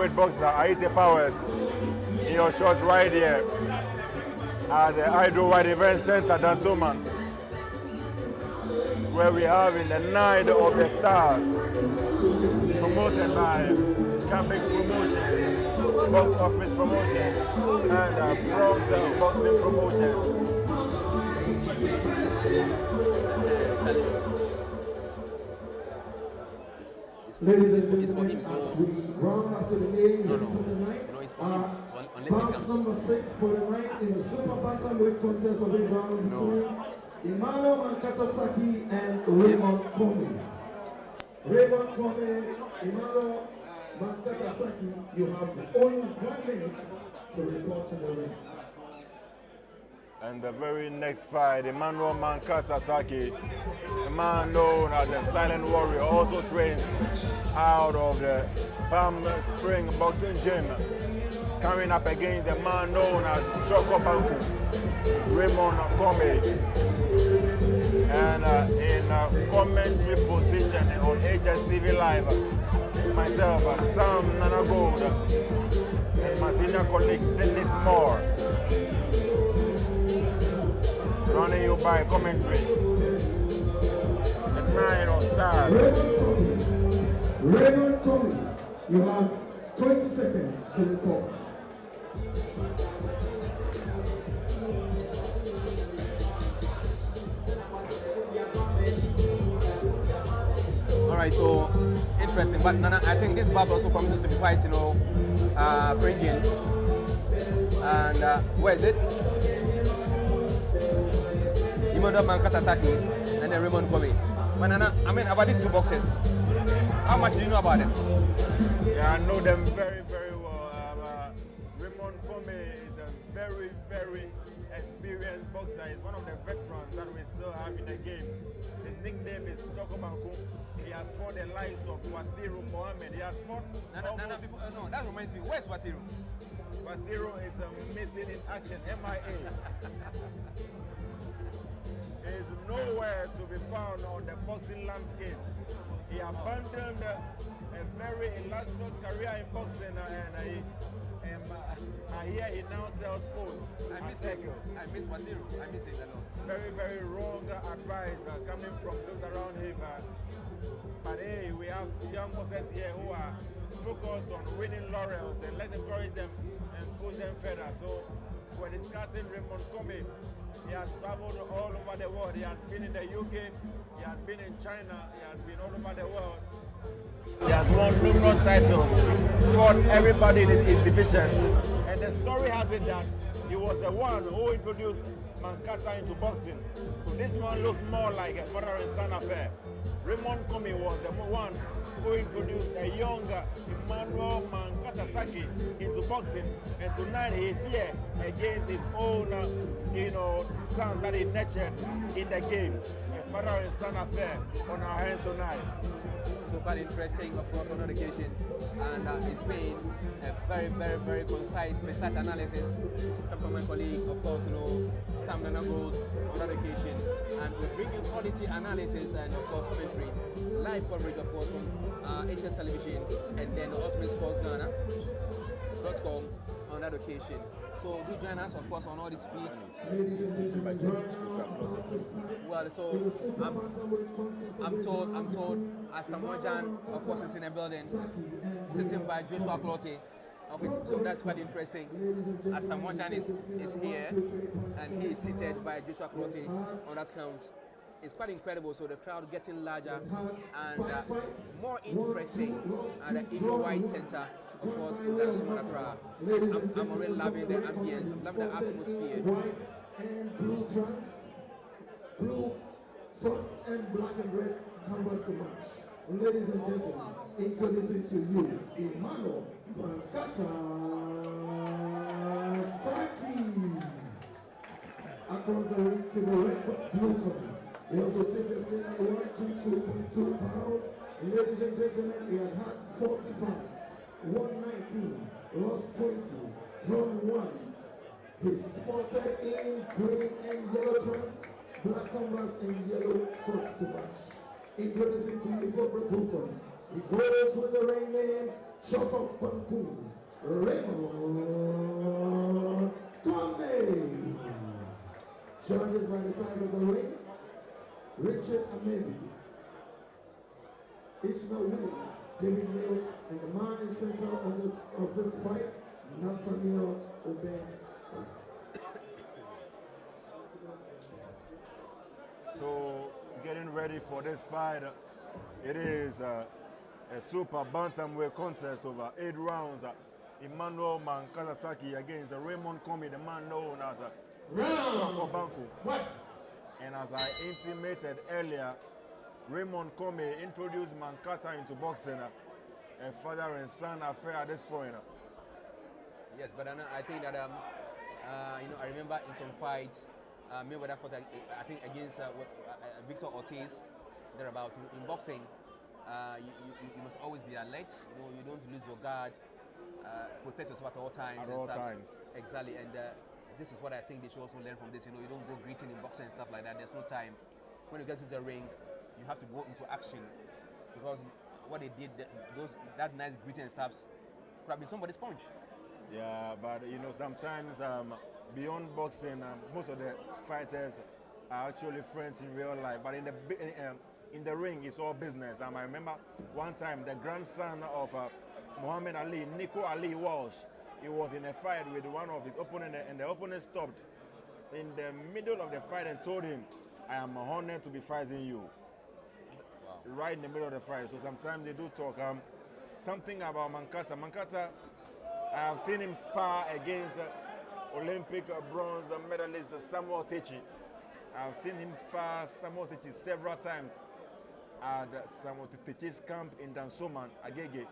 With boxer Aite Powers in your shots right here at the Idol White Event Center, Dansoman, where we have in the Night of the Stars, promoted by Camping Promotion, Box Office Promotion, and Bronx Boxing Promotion. Ladies and gentlemen, as we round up to the main event of the night, bout number 6 for the night is a super bantamweight contest of 8 rounds between Emmanuel Mankata Sackey and Raymond Commey. Raymond Commey, Emmanuel Mankata Sackey, you have only 1 minute to report to the ring. And the very next fight, Emmanuel Mankata Sackey, a man known as the Silent Warrior, also trained out of the Palm Spring Boxing Gym, coming up against the man known as Choco Banku, Raymond Commey, and in commentary position on HSTV Live, myself, Sam Nanagold, and my senior colleague Dennis Moore, running you by commentary. The 9 of Stars. Raymond Commey, you have 20 seconds to report. Alright, so interesting, but Nana, I think this battle also promises to be quite, cringing. And where is it? Emmanuel Mankata Sackey and then Raymond Commey. But Nana, I mean, about these two boxers, how much do you know about them? Yeah, I know them very, very well. Raymond Commey is a very, very experienced boxer. He's one of the veterans that we still have in the game. His nickname is Choco Banku. He has fought the likes of Wasiru Mohammed. He has fought... No, that reminds me. Where's Wasiru? Wasiru is missing in action, MIA. He is nowhere to be found on the boxing landscape. He abandoned a very illustrious career in boxing and here he now sells food. I miss Wasiru. I miss him a lot. Very, very wrong advice coming from those around him. But hey, we have young boxers here who are focused on winning laurels, and let's encourage them and push them further. So we're discussing Raymond Commey. He has traveled all over the world. He has been in the UK, he has been in China, he has been all over the world. He has won numerous titles, fought everybody in his division. And the story has it that he was the one who introduced Mankata into boxing. So this one looks more like a father and son affair. Raymond Commey was the one who introduced a younger Emmanuel Mankata Sackey into boxing, and tonight he is here against his own, son that he nurtured in the game. A father and son affair on our hands tonight. So quite interesting, of course, on that occasion, and it's been a very, very, very concise, precise analysis from my colleague, of course, Sam Nanagold on that occasion, and we bring you quality analysis and, of course, commentary, live coverage, of course, on HS Television, and then ultimatesportsghana.com on that occasion. So do join us, of course, on all these feeds. Well, so I'm told, as Samojan, of course, is in a building, sitting by Joshua Clottey. Okay, so that's quite interesting. As Samojan is here, and he is seated by Joshua Clottey on that count. It's quite incredible. So the crowd getting larger and more interesting at the Igbo White Center. Of course, in that smaller crowd. I'm already loving the ambience, I'm loving the atmosphere. White and blue trunks, blue socks and black and red canvas to match. Ladies and gentlemen, introducing to you Emmanuel Mankata Sackey. Across the ring to the red blue corner. He also takes the skin at 122.2 pounds. Ladies and gentlemen, he had 40 fights. 119, lost 20, drawn 1. He's spotted in green and yellow trunks, black canvas and yellow socks to match. Introducing to you for Brooklyn. He goes with the ring name Choco Banku, Raymond, Commey. Judges by the side of the ring, Richard Amebi, Ishmael Williams, David Mills, and the man in center of this fight, Nathaniel Oben. So, getting ready for this fight, it is a super bantamweight contest over 8 rounds. Emmanuel Mankata Sackey against Raymond Commey, the man known as Banku. And as I intimated earlier, Raymond Commey introduced Mankata into boxing, a father and son affair at this point. Yes, but I think that you know, I remember in some fights, remember that fight I think against Victor Ortiz, thereabout. You know, in boxing, you must always be alert. You know, you don't lose your guard. Protect yourself at all times. At all times. Exactly, and this is what I think they should also learn from this. You know, you don't go greeting in boxing and stuff like that. There's no time. When you get to the ring, you have to go into action, because what they did, that nice greeting and stuff, could have been somebody's punch. Yeah, but you know, sometimes beyond boxing, most of the fighters are actually friends in real life. But in the ring, it's all business. I remember one time the grandson of Muhammad Ali, Nico Ali Walsh, he was in a fight with one of his opponents, and the opponent stopped in the middle of the fight and told him, "I am honored to be fighting you." Wow. Right in the middle of the fight. So sometimes they do talk. Something about Mankata. Mankata, I have seen him spar against Olympic bronze medalist Samuel Techi. I have seen him spar Samuel Techi several times at Samuel Techi's camp in Dansoman, Agege.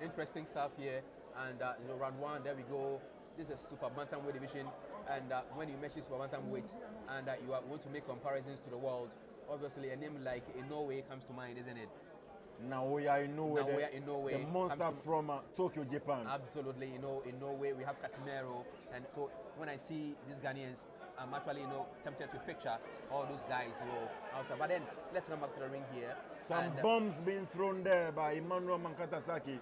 Interesting stuff here, and you know, round 1, there we go. This is a super bantamweight division, and when you mention super bantamweight, and you want to make comparisons to the world, obviously a name like Inoue comes to mind, isn't it? Naoya Inoue, the monster from Tokyo, Japan. Absolutely, you know, in Norway we have Casimero, and so when I see these Ghanaians, I'm actually, you know, tempted to picture all those guys, you know, outside. But then let's come back to the ring here. Some bombs being thrown there by Emmanuel Mankata Sackey.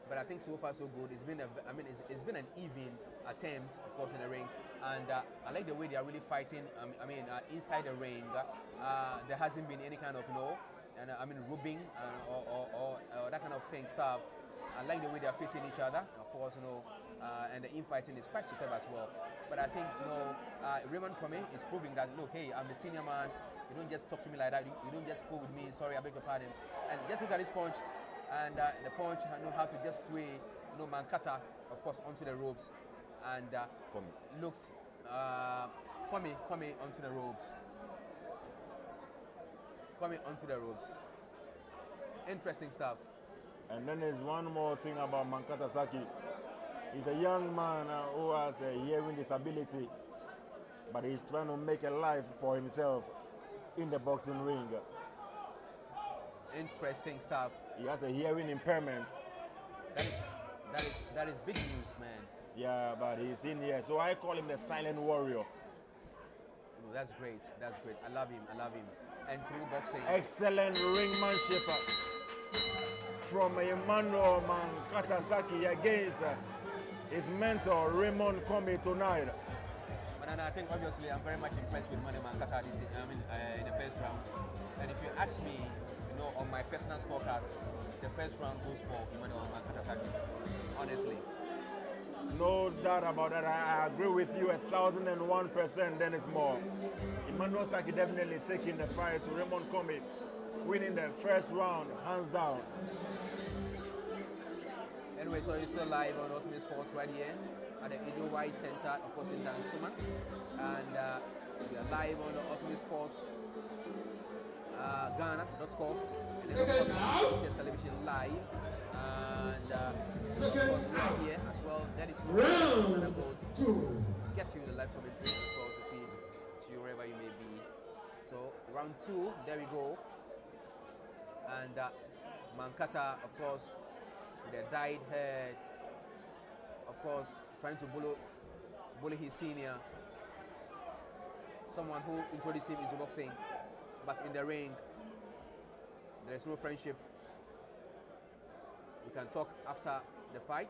But I think so far so good. It's been it's been an even attempt, of course, in the ring, and I like the way they are really fighting. Inside the ring, there hasn't been any kind of, you know, and rubbing or that kind of thing stuff. I like the way they are facing each other, of course, you know, and the infighting is quite superb as well. But I think, you know, Raymond Commey is proving that, look, hey, I'm the senior man. You don't just talk to me like that. You don't just fool with me. Sorry, I beg your pardon. And just look at this punch. And the punch, I know how to just sway, you know, Mankata, of course, onto the ropes, and looks Commey onto the ropes. Commey onto the ropes. Interesting stuff. And then there's one more thing about Mankata Sackey. He's a young man who has a hearing disability, but he's trying to make a life for himself in the boxing ring. Interesting stuff. He has a hearing impairment. That is big news, man. Yeah, but he's in here. So I call him the silent warrior. No, that's great. That's great. I love him. And through boxing. Excellent ringmanship from Emmanuel Mankata Sackey against his mentor Raymond Commey tonight. But I think obviously I'm very much impressed with Emmanuel Mankata in the first round. And if you ask me, you know, on my personal scorecards, the first round goes for Emmanuel Mankata Sackey. Honestly. No doubt about that. I agree with you 1,001%. Then it's more. Emmanuel Sackey definitely taking the fight to Raymond Commey, winning the first round, hands down. Anyway, so you're still live on Ultimate Sports right here at the Edo White Center, of course, in Dansoman. And we are live on the Ultimate Sports Ghana.com. And then, of course, Chess Television Live. And of course, we are here as well. That is round 2 to get you the live commentary, of course, the feed to you wherever you may be. So, round 2, there we go. And Mankata, of course, with a dyed head, of course, trying to bully his senior, someone who introduced him into boxing, but in the ring, there is no friendship. can talk after the fight.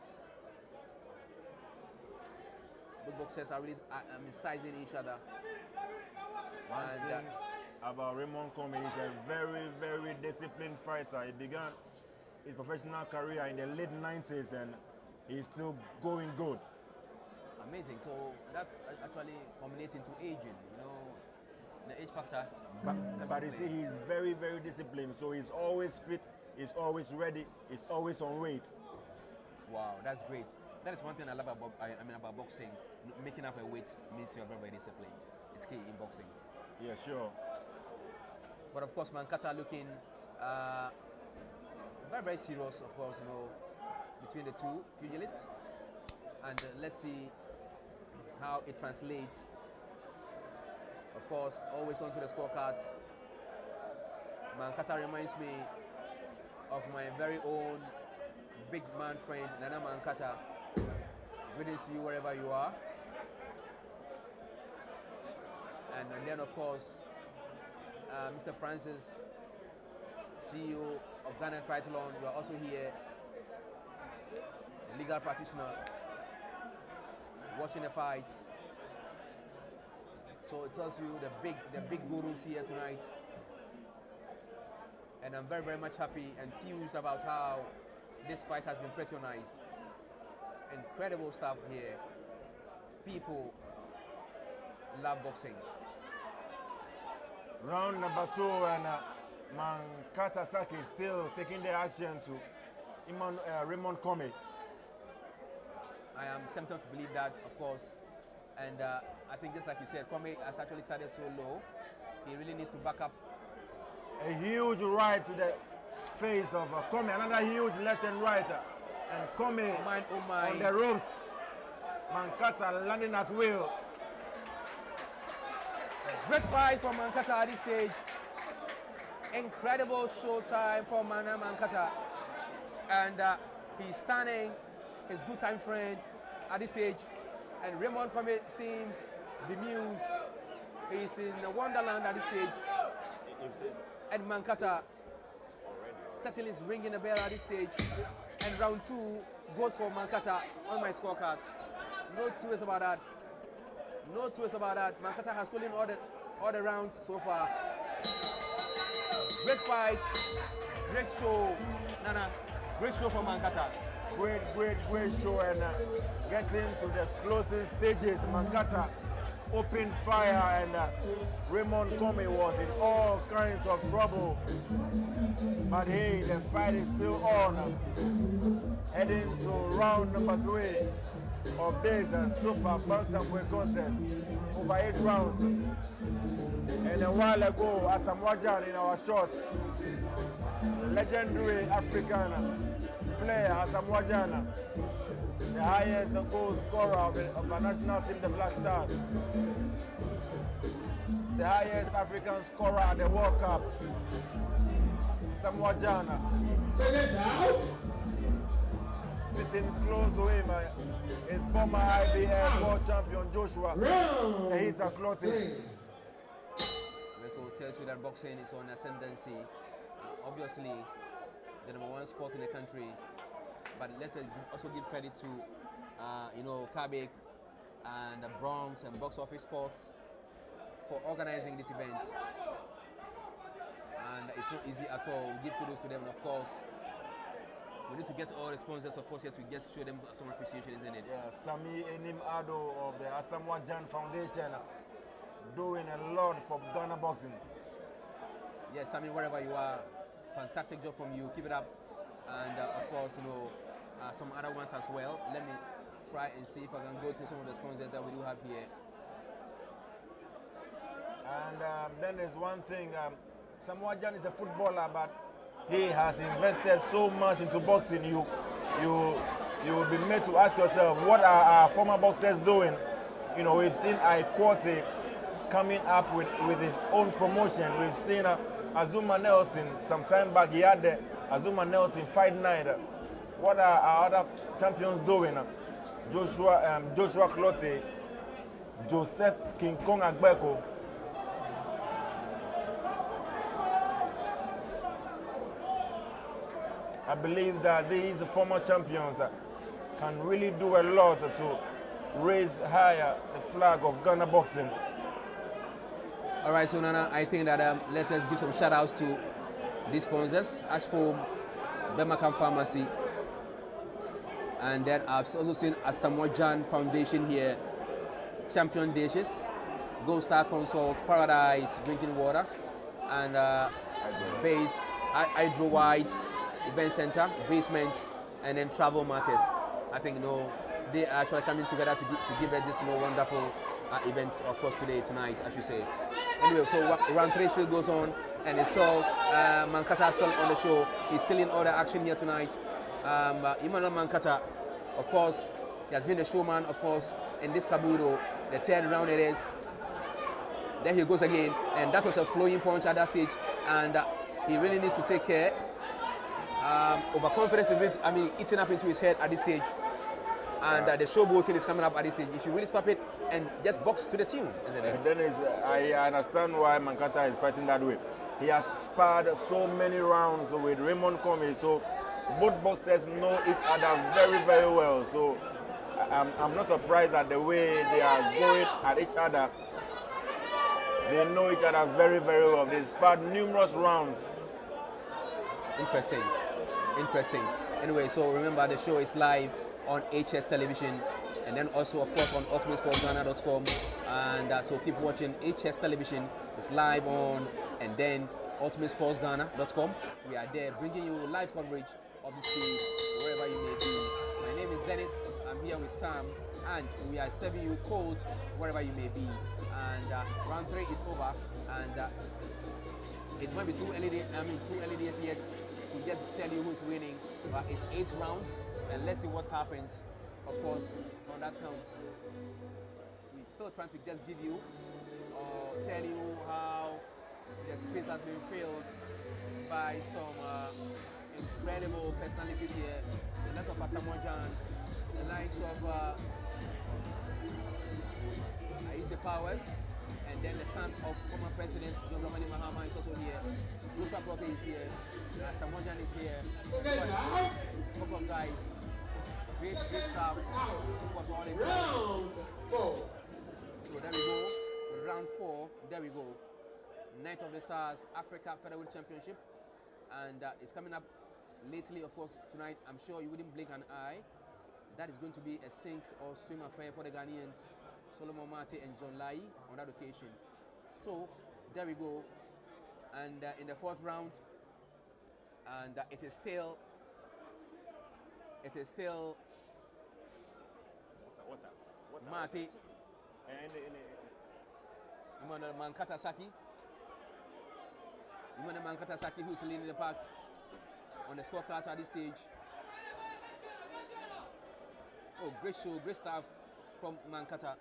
Both boxers are really sizing each other. One thing about Raymond Commey, he's a very, very disciplined fighter. He began his professional career in the late 90s and he's still going good. Amazing. So that's actually culminating to aging, you know, the age factor. But you see, he's very, very disciplined. So he's always fit, he's always ready, he's always on weight. Wow, that's great. That is one thing I love about boxing. Making up a weight means you're very, very disciplined. It's key in boxing. Yeah, sure. But of course, Mankata looking very, very serious, of course, you know, between the two pugilists. And let's see how it translates. Of course, always onto the scorecards. Mankata reminds me of my very own big man friend, Nana Mankata. Greetings to you wherever you are. And then, of course, Mr. Francis, CEO of Ghana Triathlon, you are also here, a legal practitioner, watching the fight. So it tells you the big gurus here tonight. And I'm very, very much happy, enthused about how this fight has been patronized. Incredible stuff here. People love boxing. Round number 2, and Mankata Sackey still taking the action to Raymond Commey. I am tempted to believe that, of course. And I think just like you said, Commey has actually started so low. He really needs to back up. A huge right to the face of Commey, another huge left and right. And Commey on the ropes. Mankata landing at will. Great fight from Mankata at this stage. Incredible showtime for Mankata. And he's stunning his good time friend at this stage. And Raymond Commey seems bemused. He's in a wonderland at this stage. And Mankata certainly is ringing a bell at this stage. And round 2 goes for Mankata on my scorecard. No two ways about that. No two ways about that. Mankata has stolen all the rounds so far. Great fight. Great show. Nana, great show for Mankata. Great show, and getting to the closing stages. Mankata opened fire, and Raymond Commey was in all kinds of trouble. But hey, the fight is still on. Heading to round number 3 of this super bantamweight contest, over 8 rounds. And a while ago, Asamoah in our shorts, legendary African player Asamoah, the highest goal scorer of the national team, the Black Stars, the highest African scorer at the World Cup, Asamoah. Sitting close to him, his former IBF world champion Joshua. The hits are floating. This all tells you that boxing is on ascendancy. Obviously, the #1 sport in the country. But let's also give credit to, you know, Kabik and the Bronx and Box Office Sports for organizing this event. And it's not easy at all. We give kudos to them, and of course, we need to get all the sponsors, of course, here to just show them some appreciation, isn't it? Yeah, Sami Enim Ado of the Asamoah Foundation doing a lot for Ghana boxing. Yes, Sami, wherever you are, fantastic job from you. Keep it up. And of course, you know, some other ones as well. Let me try and see if I can go to some of the sponsors that we do have here. And then there's one thing, Samoah is a footballer, but he has invested so much into boxing. You will be made to ask yourself, what are our former boxers doing? You know, we've seen Aikwote coming up with his own promotion. We've seen Azuma Nelson some time back. He had the Azuma Nelson Fight Night. What are our other champions doing? Joshua Clotte, Joseph King Kong Agbeko. I believe that these former champions can really do a lot to raise higher the flag of Ghana boxing. All right, so Nana, I think that let us give some shout outs to these sponsors, Ashfoam, Birmingham Pharmacy, and then I've also seen a Samoa Jan Foundation here, Champion Dishes, Gold Star Consult, Paradise Drinking Water, and Base Hydro Whites Event Center, Basement, and then Travel Matters. I think they are actually coming together to give us this wonderful event, of course, tonight, I should say. Anyway, so round 3 still goes on, and it's still Mankata still on the show. He's still in all the action here tonight. Emmanuel Mankata, of course, he has been a showman, of course, in this Kabuto. The 3rd round it is. There he goes again, and that was a flowing punch at that stage, and he really needs to take care. Overconfidence is eating up into his head at this stage, and the showboating is coming up at this stage. You should really stop it and just box to the tune, isn't it? Dennis, I understand why Mankata is fighting that way. He has sparred so many rounds with Raymond Commey, so both boxers know each other very, very well. So I'm not surprised at the way they are going at each other. They know each other very, very well. They sparred numerous rounds. Interesting. Anyway, so remember the show is live on HS Television, and then also, of course, on ultimatesportsghana.com. And so keep watching HS Television. It's live on, and then ultimatesportsghana.com. We are there bringing you live coverage of the series wherever you may be. My name is Dennis. I'm here with Sam, and we are serving you cold wherever you may be. And round 3 is over, and it might be too early days yet to just tell you who's winning, but it's 8 rounds, and let's see what happens, of course, on that count. We're still trying to just give you or tell you how the space has been filled by some incredible personalities here, the likes of Samoa Jan, the likes of Aite Powers, and then the son of former President John Dramani Mahama is also here. Joshua Proke is here. Samoa Jan is here. Couple of guys. Great stuff. Was all in round 4. So there we go. Round 4. There we go. Night of the Stars Africa Featherweight Championship, and it's coming up lately. Of course, tonight I'm sure you wouldn't blink an eye. That is going to be a sink or swim affair for the Ghanaians, Solomon Mate and John Lai, on that occasion. So there we go, and in the 4th round, and it is still Mate Emmanuel Mankata Sackey. Emmanuel Mankata Sackey, who's leading the pack on the scorecards at this stage. Oh, great show, great stuff from Mankata.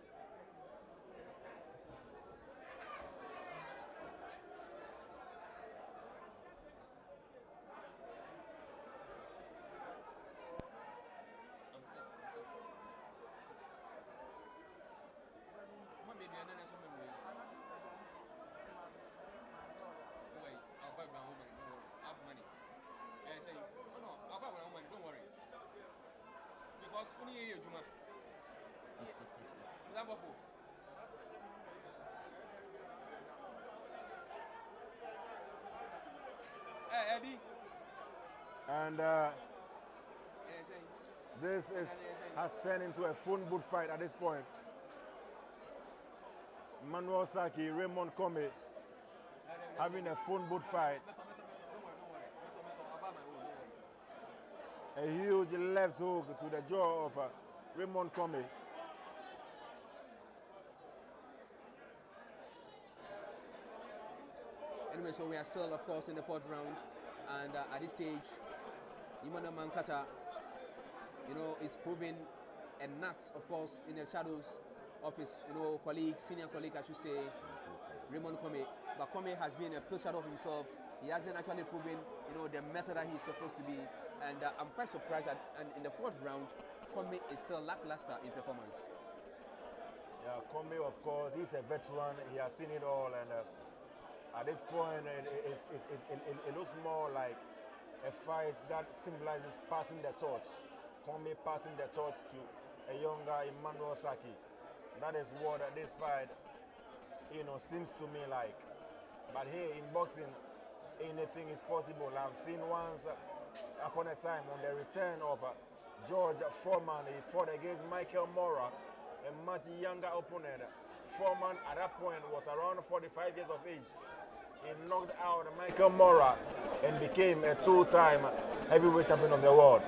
And this has turned into a phone booth fight at this point. Manuel Sackey, Raymond Commey having a phone booth fight. A huge left hook to the jaw of Raymond Commey. Anyway, so we are still, of course, in the 4th round, and at this stage, Emmanuel Mankata, is proving a nut, of course, in the shadows of his, colleague, senior colleague, I should say, Raymond Commey. But Commey has been a pure shadow of himself. He hasn't actually proven, the method that he's supposed to be. And I'm quite surprised that in the 4th round, Commey is still lackluster in performance. Yeah, Commey, of course, he's a veteran. He has seen it all, and at this point, it looks more like a fight that symbolizes passing the torch. Commey passing the torch to a younger Emmanuel Sackey. That is what this fight, seems to me like. But here in boxing, anything is possible. I've seen once upon a time on the return of George Foreman, he fought against Michael Mora, a much younger opponent. Foreman at that point was around 45 years of age. He knocked out Michael Mora and became a two-time heavyweight champion of the world.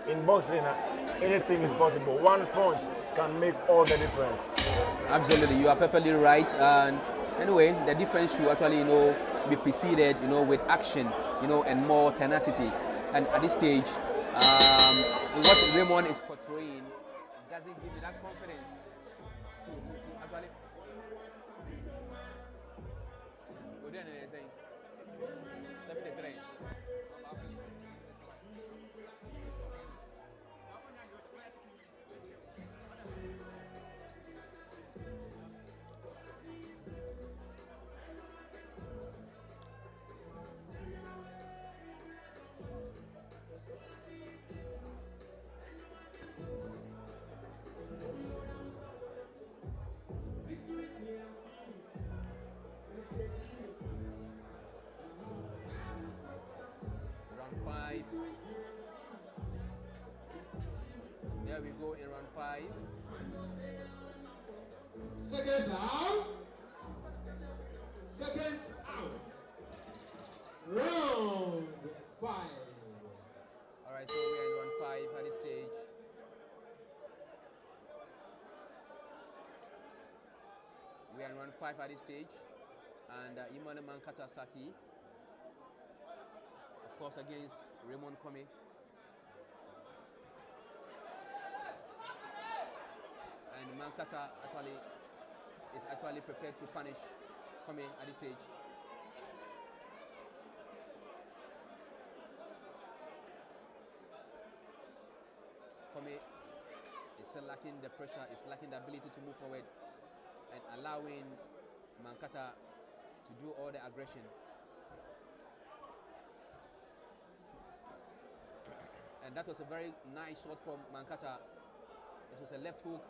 In boxing, anything is possible. One punch can make all the difference. Absolutely, you are perfectly right. And anyway, the difference should actually, be preceded, with action, and more tenacity. And at this stage, what Raymond is portraying doesn't give me that confidence to actually. Round 5. There we go in round 5. Seconds out. Seconds out. Round 5. Alright, so we are in round 5 at this stage. We are in round 5 at this stage. And Emmanuel Mankata Sackey, of course, against Raymond Commey. And Mankata is prepared to punish Commey at this stage. Commey is still lacking the pressure, is lacking the ability to move forward and allowing Mankata to do all the aggression. And that was a very nice shot from Mankata. It was a left hook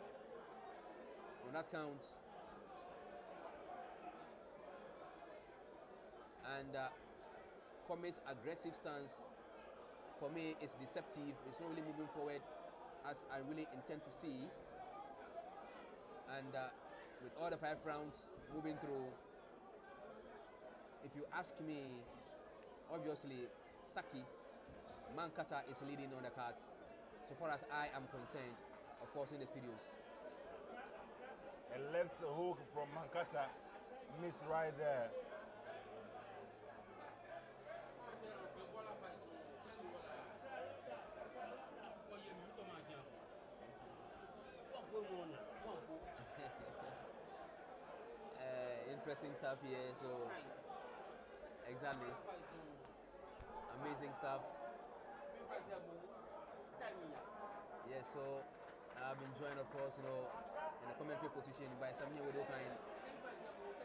on that count. And Commey's aggressive stance, for me, is deceptive. It's not really moving forward as I really intend to see. And with all the 5 rounds moving through, if you ask me, obviously, Sackey, Mankata is leading on the cards, so far as I am concerned, of course, in the studios. A left hook from Mankata missed right there. Interesting stuff here, so exactly, amazing stuff. Yes, so I've been joined, of course, in the commentary position by Samuel Wedokine,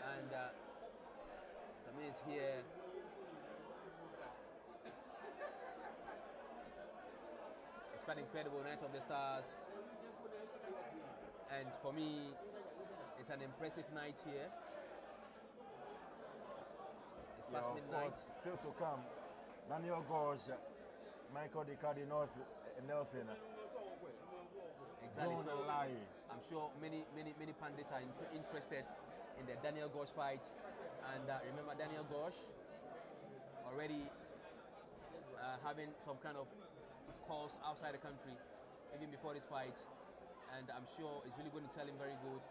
and Samuel is here. It's quite incredible, Night of the Stars, and for me, it's an impressive night here. It's past midnight. Course, still to come, Daniel Gorge, Michael DiCardi Nelson. Exactly. So I'm sure many pundits are interested in the Daniel Gorge fight, and remember Daniel Gorge already having some kind of calls outside the country even before this fight, and I'm sure it's really going to tell him very good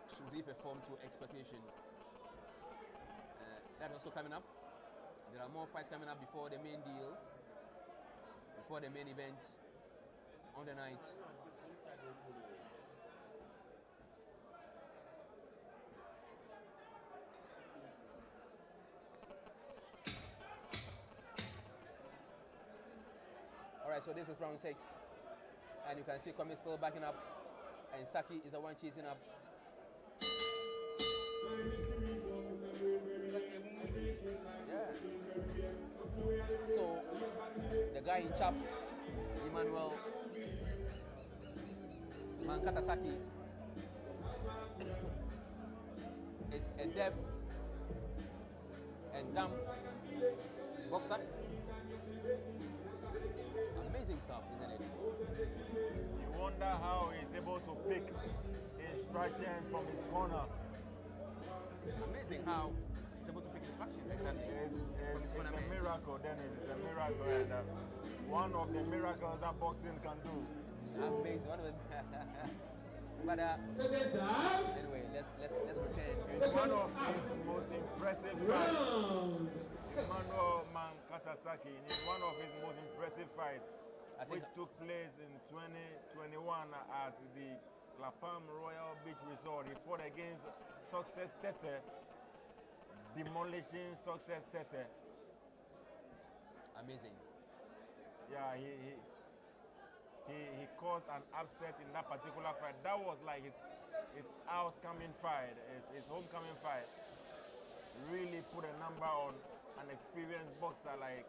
should he perform to expectation. That's also coming up. There are more fights coming up before the main deal, before the main event on the night. Alright, so this is round 6. And you can see Commey still backing up. And Sackey is the one chasing up. Yeah. So guy in chap, Emmanuel, Mankata Sackey, is a deaf and dumb boxer. Amazing stuff, isn't it? You wonder how he's able to pick instructions from his corner. Amazing how he's able to pick instructions, exactly. It's a miracle, Dennis. It's a miracle, and one of the miracles that boxing can do. Amazing. But anyway, let's return. It's one of his most impressive fights. Emmanuel Mankata Sackey is one of his most impressive fights, which took place in 2021 at the La Palm Royal Beach Resort. He fought against Success Tete, demolishing Success Tete. Amazing. Yeah, he caused an upset in that particular fight. That was like his outcoming fight, his homecoming fight. Really put a number on an experienced boxer like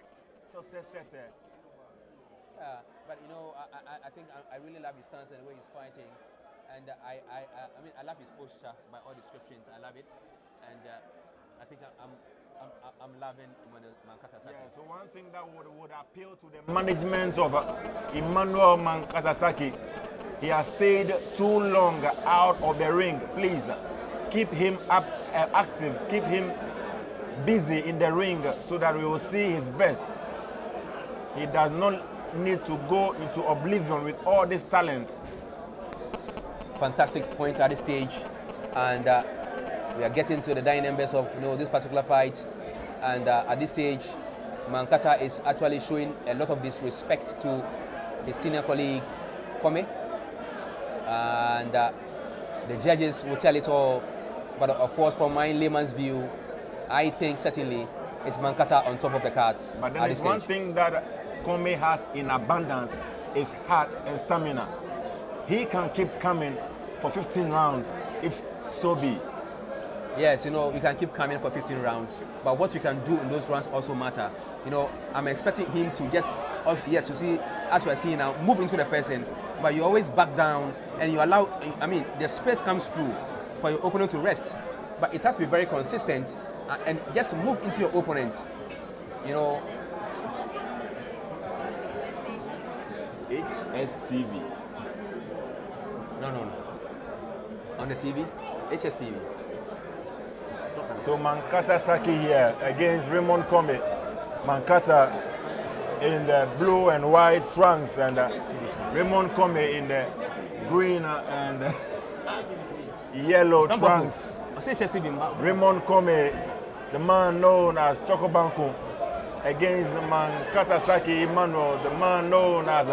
Success Tete. Yeah, but you know, I think I really love his stance and the way he's fighting, and I mean I love his posture by all descriptions. I love it, and I think I'm loving Mankata Sackey. Yeah, so one thing that would appeal to the management of Emmanuel Mankata Sackey, he has stayed too long out of the ring. Please keep him active, keep him busy in the ring so that we will see his best. He does not need to go into oblivion with all this talent. Fantastic point at this stage, and we are getting to the dying embers of this particular fight, and at this stage Mankata is actually showing a lot of disrespect to his senior colleague Commey, and the judges will tell it all, but of course from my layman's view I think certainly it's Mankata on top of the cards. But then there's one thing that Commey has in abundance is heart and stamina. He can keep coming for 15 rounds if so be. Yes, you can keep coming for 15 rounds, but what you can do in those rounds also matter. I'm expecting him to just, you see, as we are seeing now, move into the person, but you always back down and you allow, the space comes through for your opponent to rest, but it has to be very consistent and just move into your opponent, HSTV. No. On the TV, HSTV. So Mankata Sackey here against Raymond Commey. Mankata in the blue and white trunks, and Raymond Commey in the green and yellow trunks. Raymond Commey, the man known as Chocobanco, against Mankata Sackey Emmanuel, the man known as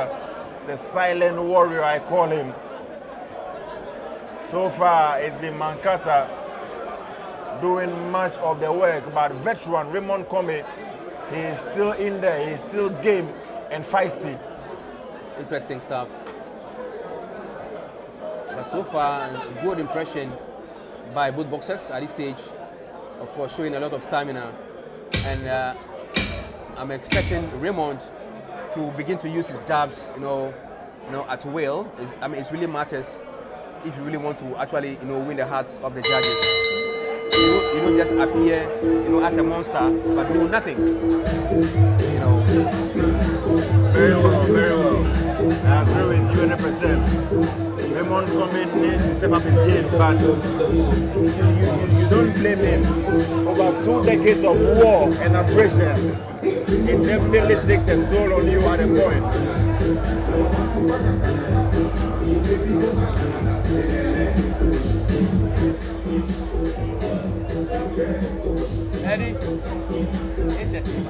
the silent warrior, I call him. So far, it's been Mankata doing much of the work, but veteran Raymond Commey, he is still in there, he's still game and feisty. Interesting stuff. But so far, a good impression by both boxers at this stage. Of course, showing a lot of stamina, and I'm expecting Raymond to begin to use his jabs, at will. It really matters if you really want to actually, win the hearts of the judges. You don't just appear, as a monster, but do nothing. Very well, very well. I agree with you 100%. Raymond Commey needs to step up his game, but you don't blame him. Over 2 decades of war and aggression, it definitely takes a toll on you at a point. Eddie, interesting.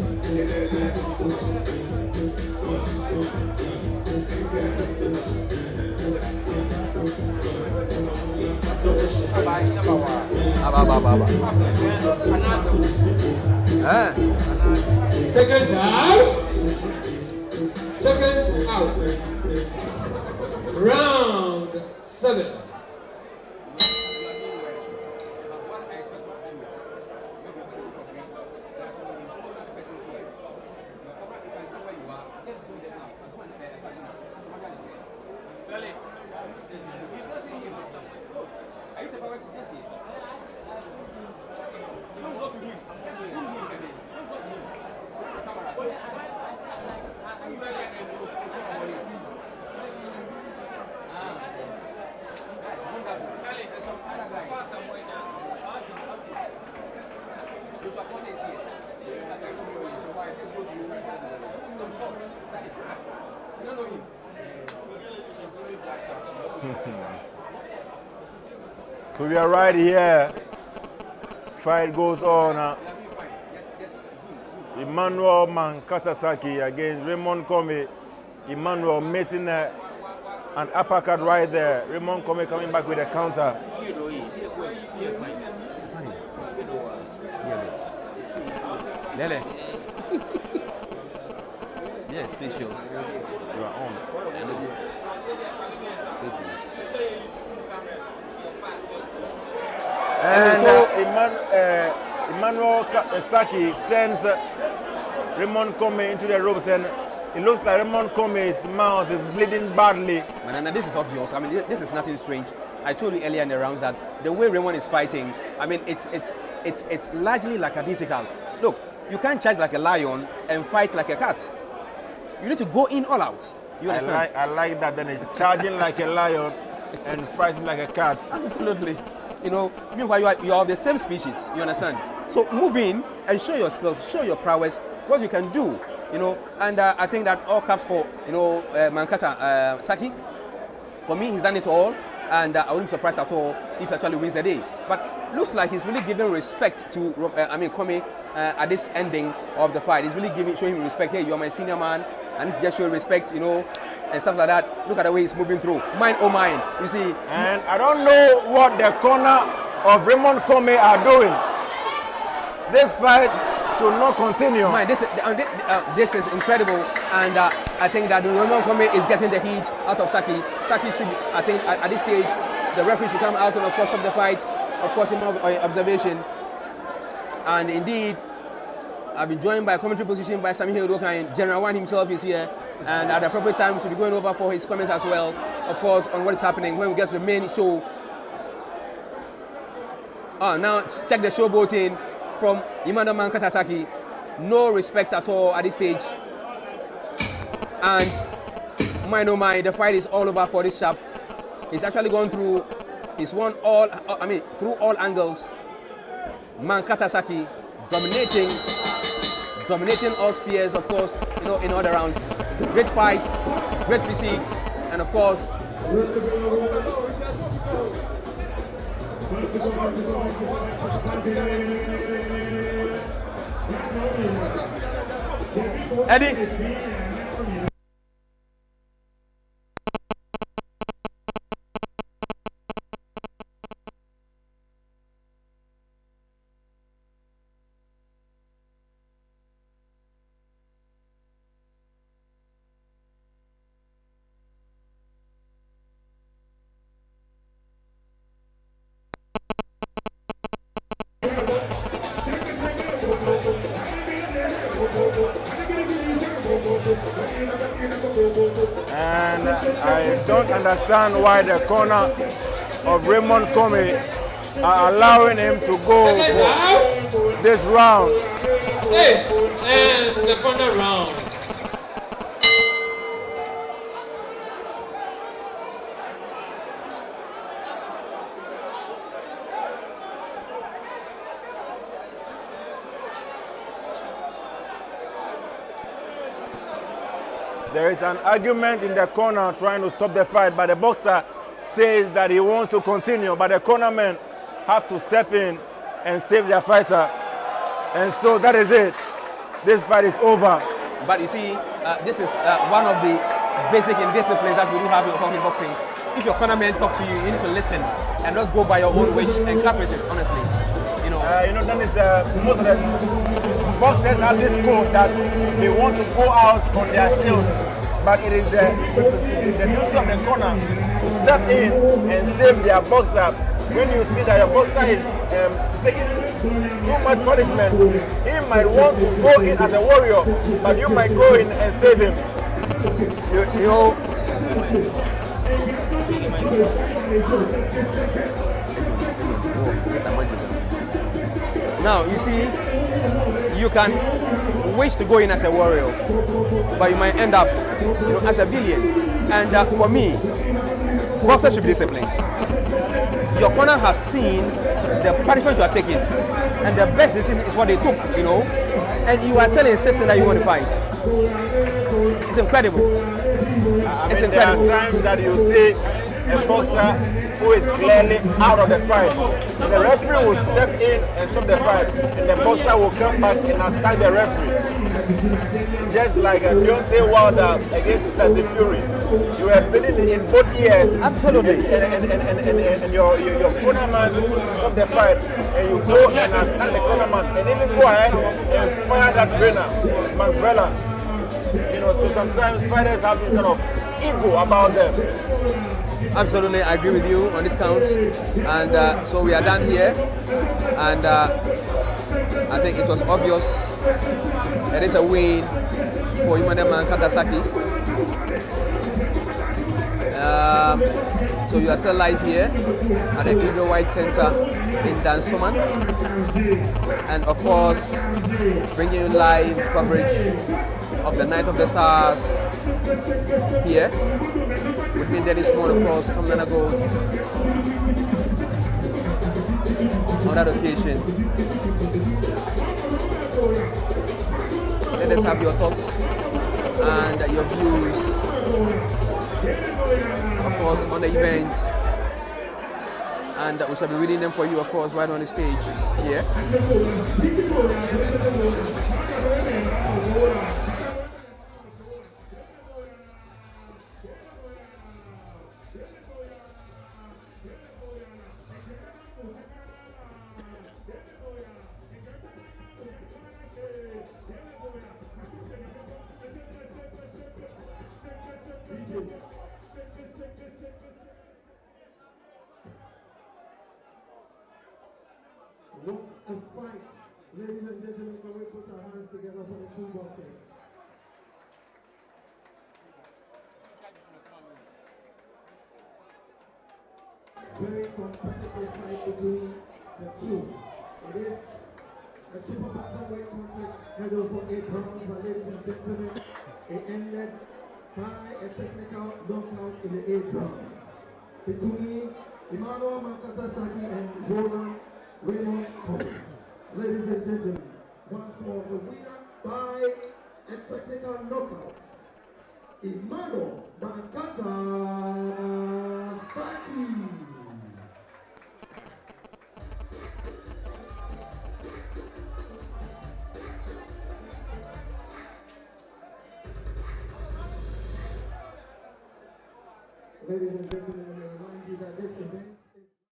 Seconds out. Seconds out. Round 7. So we are right here. Fight goes on. Emmanuel Mankata Sackey against Raymond Commey. Emmanuel missing an uppercut right there. Raymond Commey coming back with a counter. Lele. Yeah, spacious. You are on. Spacious. And so Emmanuel Sackey sends Raymond Commey into the ropes, and it looks like Raymond Commey's mouth is bleeding badly. Man, this is obvious. I mean, this is nothing strange. I told you earlier in the rounds that the way Raymond is fighting, I mean, it's largely like a physical. Look, you can't charge like a lion and fight like a cat. You need to go in all out. You understand? I like that. Then it's charging like a lion and fighting like a cat. Absolutely. You know, meanwhile you are of the same species. You understand? So move in and show your skills, show your prowess, what you can do. You know, and I think that all caps for Mankata Sackey. For me, he's done it all, and I wouldn't be surprised at all if he actually wins the day. But looks like he's really giving respect to Commey at this ending of the fight. He's really showing him respect. Hey, you're my senior man. I need to just show respect, you know, and stuff like that. Look at the way he's moving through. Mine, oh mine, you see. And I don't know what the corner of Raymond Commey are doing. This fight should not continue. Mine, this is incredible, and I think that Raymond Commey is getting the heat out of Sackey. Sackey should, I think, at this stage, the referee should come out and, of course, stop the fight. Of course, in my observation. And indeed, I've been joined by a commentary position by Sami Hirodoka. General One himself is here, and at the appropriate time, we should be going over for his comments as well, of course, on what is happening when we get to the main show. Now, check the showboating from Emmanuel Mankata Sackey. No respect at all at this stage. And, my no my, the fight is all over for this chap. He's actually gone through, he's won all, through all angles. Mankata Sackey dominating all spheres, of course, you know, in all the rounds. Great fight, great physique, and of course, Eddie. And I don't understand why the corner of Raymond Commey are allowing him to go for this round. Hey, and the final round. There is an argument in the corner trying to stop the fight, but the boxer says that he wants to continue, but the cornermen have to step in and save their fighter. And so that is it. This fight is over. But you see, this is one of the basic indisciplines that we do have in boxing. If your cornerman talks to you, you need to listen and not go by your own wish and caprices, honestly. You know, that is most of the boxers have this code that they want to go out on their shield, but it is the duty of the corner to step in and save their boxer. When you see that your boxer is taking too much punishment, he might want to go in as a warrior, but you might go in and save him. You know, now you see, you can wish to go in as a warrior, but you might end up, you know, as a villain. And for me, boxers should be disciplined. Your corner has seen the punishment you are taking, and the best decision is what they took, you know, and you are still insisting that you want to fight. It's incredible. It's incredible. There are times that you see a boxer who is clearly out of the fight. The referee will step in and stop the fight, and the boxer will come back and attack the referee. Just like Deontay Wilder against Tyson Fury. You were bidding in both years. Absolutely. And your cornerman stop the fight, and you go and attack the cornerman, and even go ahead and fire that trainer, Mankata. You know, so sometimes fighters have this kind of ego about them. Absolutely, I agree with you on this count. And so we are done here. And I think it was obvious. It is a win for Emmanuel Mankata Sackey. So you are still live here at the Eagle White Center in Dansoman. And of course, bringing you live coverage of the Night of the Stars here. With me there this morning, of course, some time ago on that occasion. Let us have your thoughts and your views, of course, on the event. And we shall be reading them for you, of course, right on the stage here. What a fight. Ladies and gentlemen, can we put our hands together for the two boxers? Very competitive fight between the two. It is a super bantamweight contest scheduled for 8 rounds, but ladies and gentlemen, it ended by a technical knockout in the 8th round between Emmanuel Mankata Sackey and Raymond. Ladies and gentlemen, once more the winner by a technical knockout, Emmanuel Mankata Sackey. Ladies and gentlemen,